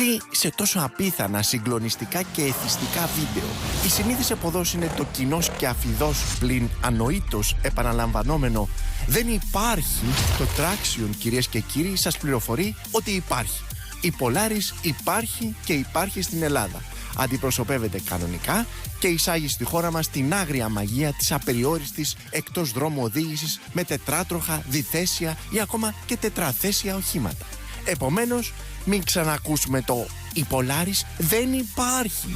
Ήδη σε τόσο απίθανα, συγκλονιστικά και εθιστικά βίντεο, η συνήθις επωδός είναι το κοινός και αφιδός πλην ανοήτως επαναλαμβανόμενο «Δεν υπάρχει». Το Traxion, κυρίες και κύριοι, σας πληροφορεί ότι υπάρχει. Η Polaris υπάρχει και υπάρχει στην Ελλάδα. Αντιπροσωπεύεται κανονικά και εισάγει στη χώρα μας την άγρια μαγεία της απεριόριστης εκτός δρόμου οδήγησης με τετράτροχα, διθέσια ή ακόμα και τετραθέσια οχήματα. Επομένως, μην ξανακούσουμε το «Η Polaris δεν υπάρχει».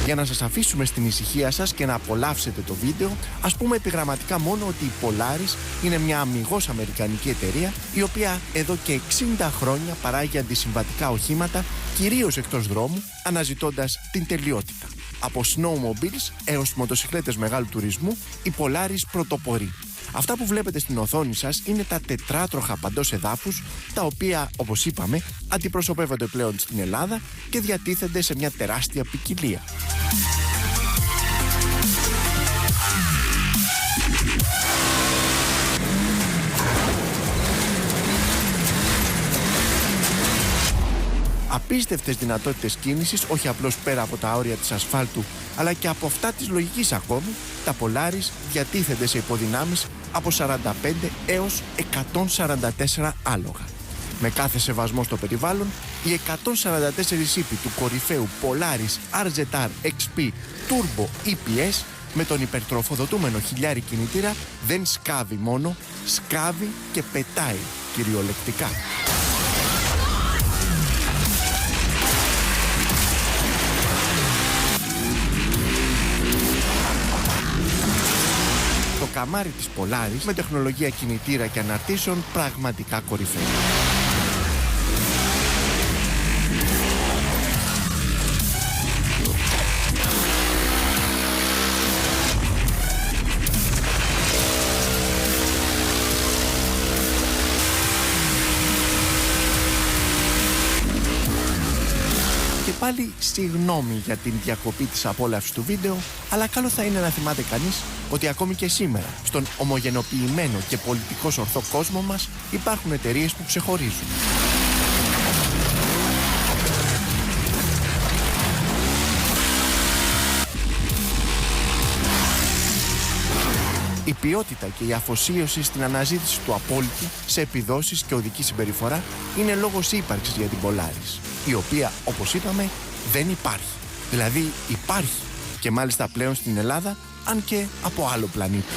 Για να σας αφήσουμε στην ησυχία σας και να απολαύσετε το βίντεο, ας πούμε επιγραμματικά μόνο ότι η Polaris είναι μια αμιγώς αμερικανική εταιρεία, η οποία εδώ και 60 χρόνια παράγει αντισυμβατικά οχήματα, κυρίως εκτός δρόμου, αναζητώντας την τελειότητα. Από snowmobiles έως μοτοσικλέτες μεγάλου τουρισμού, η Polaris πρωτοπορεί. Αυτά που βλέπετε στην οθόνη σας είναι τα τετράτροχα παντός εδάφους, τα οποία, όπως είπαμε, αντιπροσωπεύονται πλέον στην Ελλάδα και διατίθενται σε μια τεράστια ποικιλία. Απίστευτες δυνατότητες κίνησης, όχι απλώς πέρα από τα όρια της ασφάλτου, αλλά και από αυτά της λογικής ακόμη, τα Polaris διατίθενται σε υποδυνάμεις από 45 έως 144 άλογα. Με κάθε σεβασμό στο περιβάλλον, οι 144 ύποι του κορυφαίου Polaris RZR XP Turbo EPS με τον υπερτροφοδοτούμενο χιλιάρι κινητήρα δεν σκάβει μόνο, σκάβει και πετάει κυριολεκτικά. Το καμάρι της Polaris με τεχνολογία κινητήρα και αναρτήσεων πραγματικά κορυφαία. Πάλι συγγνώμη για την διακοπή της απόλαυσης του βίντεο, αλλά καλό θα είναι να θυμάται κανείς ότι ακόμη και σήμερα, στον ομογενοποιημένο και πολιτικώς ορθό κόσμο μας, υπάρχουν εταιρείες που ξεχωρίζουν. Η ποιότητα και η αφοσίωση στην αναζήτηση του απόλυτου σε επιδόσεις και οδική συμπεριφορά είναι λόγος ύπαρξης για την Polaris, η οποία, όπως είπαμε, δεν υπάρχει. Δηλαδή υπάρχει, και μάλιστα πλέον στην Ελλάδα, αν και από άλλο πλανήτη.